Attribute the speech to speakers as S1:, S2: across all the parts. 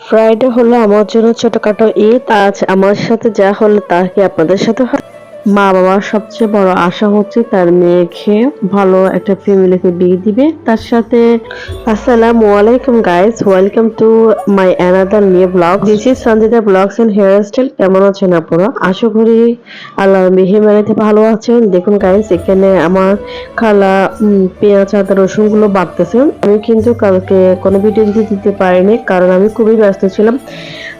S1: Friday হলো আমার জন্য ছোটখাটো ঈদ। আজ আমার সাথে যা হলো তা কি আপনাদের সাথে হয়? মা বাবার সবচেয়ে বড় আশা হচ্ছে তার মেয়েকে ভালো একটা ফ্যামিলিতে বিয়ে দিবে। তার সাথে আসসালামু আলাইকুম guys, welcome to my another new blog. This is Sanjita blogs and hairstyle. কেমন আছেন আপনারা? আশা করি আল্লাহর মেহেরবানিতে ভালো আছেন। দেখুন গাইস, এখানে আমার খালা পেঁয়াজ আদা রসুন গুলো বাটতেছে। আমি কিন্তু কালকে কোনো ভিডিও দিতে পারিনি, কারণ আমি খুবই ব্যস্ত ছিলাম।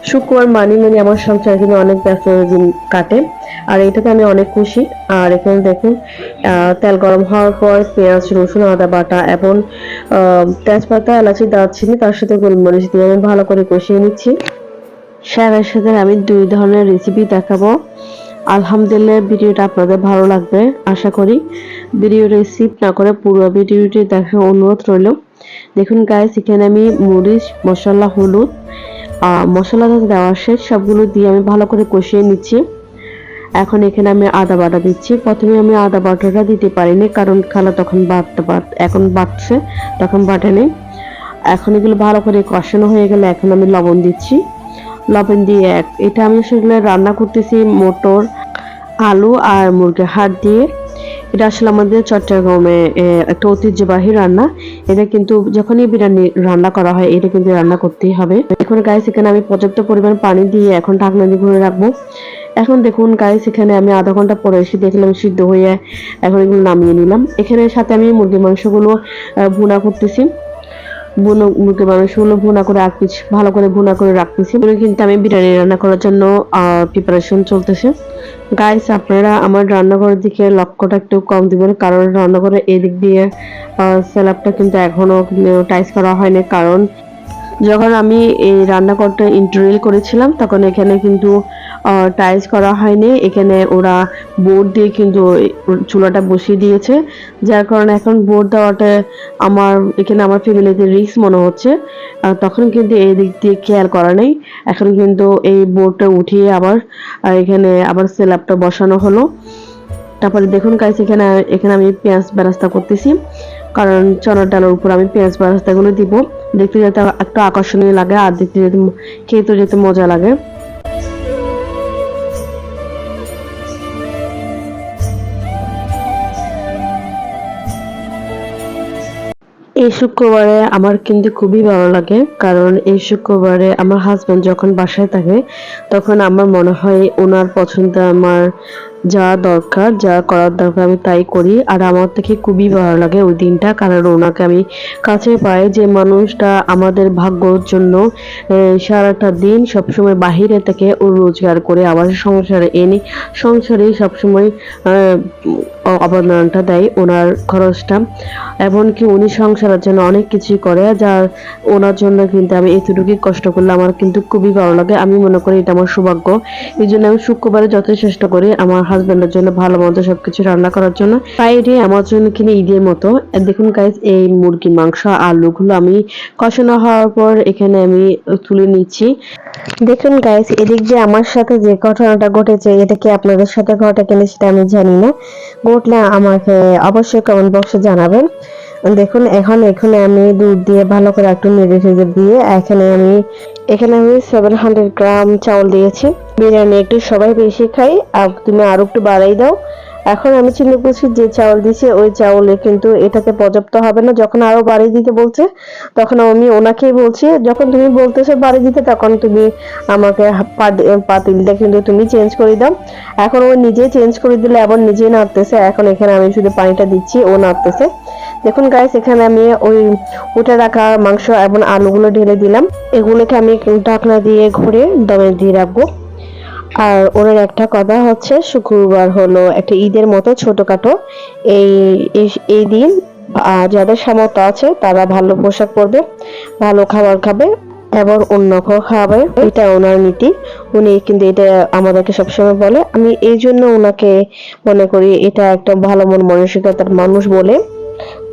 S1: শুক্রবার মানে আমার সংসার কিন্তু অনেক ব্যস্ত দিন কাটে, আর এটাতে আমি অনেক খুশি। আর এখানে দেখুন, তেল গরম হওয়ার পর পেঁয়াজ রসুন আদা বাটা এবং তেজপাতা এলাচি দারচিনি তার সাথে গোলমরিচ দিয়ে আমি ভালো করে কষিয়ে নিচ্ছি। সাথে সাথে আমি 2 ধরনের রেসিপি দেখাবো। আলহামদুলিল্লাহ, ভিডিওটা আপনাদের ভালো লাগবে আশা করি। ভিডিওটা স্কিপ না করে পুরো ভিডিওটি দেখার অনুরোধ রইল। দেখুন গাইস, এখানে আমি মরিচ মশলা হলুদ মশলা দেওয়া শেষ, সবগুলো দিয়ে আমি ভালো করে কষিয়ে নিচ্ছি। এখন এখানে আমি আদা বাটা দিচ্ছি। প্রথমে আমি আদা বাটাটা দিতে পারিনি, কারণ খালা তখন এখন বাটছে, তখন বাটেনি। এখন এগুলো ভালো করে কষানো হয়ে গেলে এখন আমি লবণ দিচ্ছি। লবণ দিয়ে এটা আমি আসলে রান্না করতেছি মটর, আলু আর মুরগির হাড় দিয়ে। এটা আসলে আমাদের চট্টগ্রামে একটা ঐতিহ্যবাহী রান্না। এটা কিন্তু যখনই বিরিয়ানি রান্না করা হয় এটা কিন্তু রান্না করতেই হবে। এখন গাইস, এখানে আমি পর্যাপ্ত পরিমাণ পানি দিয়ে এখন ঢাকনা দিয়ে ভরে রাখবো। এখন দেখুন গাইস, এখানে আমি আধা ঘন্টা পরে এসে দেখলাম সিদ্ধ হয়ে, এখন এগুলো নামিয়ে নিলাম। এখানে সাথে আমি মুরগির মাংসগুলো ভুনা করতেছি। মুরগির মাংসগুলো ভুনা করে ভালো করে ভুনা করে রাখতেছি। কিন্তু আমি বিরিয়ানি রান্না করার জন্য প্রিপারেশন চলতেছে। গাইস, আপনারা আমার রান্নাঘরের দিকে লক্ষ্যটা একটু কম দিবেন, কারণ রান্নাঘরের এদিক দিয়ে স্ল্যাবটা কিন্তু এখনো টাইস করা হয়নি। কারণ যখন আমি এই রান্নাঘরটা ইন্টেরিয়র করেছিলাম তখন এখানে কিন্তু টাইলস করা হয়নি। এখানে ওরা বোর্ড দিয়ে কিন্তু চুলাটা বসিয়ে দিয়েছে, যার কারণে এখন বোর্ড দেওয়াটা আমার ফ্যামিলিতে রিস্ক মনে হচ্ছে। তখন কিন্তু এই দিক দিয়ে খেয়াল করা নেই। এখন কিন্তু এই বোর্ডটা উঠিয়ে আবার এখানে আবার স্ল্যাবটা বসানো হলো। তারপরে দেখুন গাইস, এখানে আমি পেঁয়াজ বেরেস্তা করতেছি, কারণ চনার ডালের উপর আমি পেঁয়াজ বেরেস্তাগুলো দিব, দেখতে যাতে একটু আকর্ষণীয় লাগে আর দেখতে যাতে খেতে যেতে মজা লাগে। এই শুক্রবারে আমার কিন্তু খুবই ভালো লাগে, কারণ এই শুক্রবারে আমার হাজবেন্ড যখন বাসায় থাকে তখন আমার মনে হয় ওনার পছন্দ আমার যা দরকার, যা করার দরকার আমি তাই করি। আর আমার থেকে খুবই ভালো লাগে ওই দিনটা, কারণ ওনাকে আমি কাছে পাই। যে মানুষটা আমাদের ভাগ্যর জন্য সারাটা দিন সবসময় বাহিরে থেকে ও রোজগার করে আবার সংসারে এনে সংসারে সবসময় অবদানটা দেয়, ওনার খরচটা। এমনকি উনি সংসারের জন্য অনেক কিছুই করে, যার ওনার জন্য কিন্তু আমি এতটুকুই কষ্ট করলে আমার কিন্তু খুবই ভালো লাগে। আমি মনে করি এটা আমার সৌভাগ্য। এই জন্য আমি শুক্রবারে যত চেষ্টা করি আমার হাজবেন্ডের জন্য ভালো মন্দ সবকিছু রান্না করার জন্য। ফ্রাইডে আমার জন্য কিনে ঈদের মতো। দেখুন গাইস, এই মুরগি মাংস আলুগুলো আমি কষানো হওয়ার পর এখানে আমি তুলে নিচ্ছি। দেখুন গাইস, এদিক দিয়ে আমার সাথে যে ঘটনাটা ঘটেছে এটা কি আপনাদের সাথে ঘটে কিনা সেটা আমি জানি না। ঘটলে আমাকে অবশ্যই কমেন্ট বক্সে জানাবেন। দেখুন এখানে আমি দুধ দিয়ে ভালো করে একটু নেড়ে দিয়ে এখানে আমি 700 গ্রাম চাউল দিয়েছি। বিরিয়ানি একটু সবাই বেশি খাই, আর তুমি আরো একটু বাড়াই দাও। এখন আমি চিন্তা করছি যে চাউল দিছে ওই চাউলে কিন্তু এটাতে পর্যাপ্ত হবে না। যখন আরো বাড়িয়ে দিতে বলছে তখন আমি ওনাকেই বলছি, যখন তুমি বলতেছো বাড়িয়ে দিতে তখন তুমি আমাকে পাতিলটা কিন্তু তুমি চেঞ্জ করে দাও। এখন ও নিজে চেঞ্জ করে দিলে আবার নিজেই নাড়তেছে। এখন এখানে আমি শুধু পানিটা দিচ্ছি, ও নাড়তেছে। দেখুন গাইস, এখানে আমি ওই উঠে রাখা মাংস এবং আলুগুলো ঢেলে দিলাম। এগুলোকে আমি ঢাকনা দিয়ে ঘুরে দমে দিয়ে রাখবো। আর ওনার একটা কথা হচ্ছে, শুক্রবার হলো একটা ঈদের মতো ছোটখাটো এই এই দিন যাদের সামর্থ্য আছে তারা ভালো পোশাক পরবে, ভালো খাবার খাবে এবং অন্যকেও খাওয়াবে। এটা ওনার নীতি। উনি কিন্তু এটা আমাদেরকে সবসময় বলে। আমি এই জন্য ওনাকে মনে করি এটা একটা ভালো মন মানসিকতার মানুষ বলে।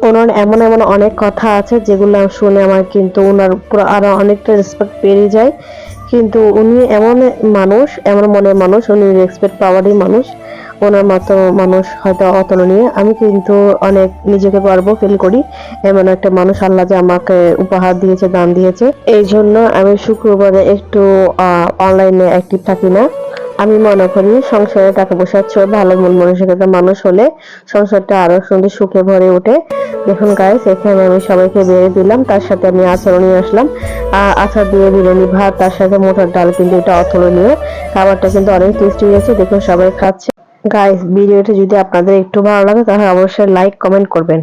S1: ওনার এমন এমন অনেক কথা আছে যেগুলো শুনে আমার কিন্তু ওনার পুরো আরো অনেকটা রেসপেক্ট বেড়ে যায়। কিন্তু উনি এমন মনের মানুষ, উনি রেসপেক্ট পাওয়ারই মানুষ। ওনার মতো মানুষ হয়তো অতুলনীয়। আমি কিন্তু অনেক নিজেকে গর্ব ফিল করি, এমন একটা মানুষ আল্লাহ যে আমাকে উপহার দিয়েছে, দান দিয়েছে। এই জন্য আমি শুক্রবারে একটু অনলাইনে অ্যাক্টিভ থাকি না। আমি মনে করি সংসারে টাকা পয়সার চেয়ে ভালো মন মানসিকতার মানুষ হলে সংসারটা আরো সুন্দর সুখে ভরে ওঠে। দেখুন গাইস, এখানে আমি সবাইকে বেড়ে দিলাম, তার সাথে আমি আচারও নিয়ে আসলাম। আচার দিয়ে বিরিয়ানি ভাত, তার সাথে মোটার ডাল, কিন্তু এটা অতুলনীয়। খাবারটা কিন্তু অনেক টেস্টি হয়েছে, দেখুন সবাই খাচ্ছে। গাইস, ভিডিওটা যদি আপনাদের একটু ভালো লাগে তাহলে অবশ্যই লাইক কমেন্ট করবেন।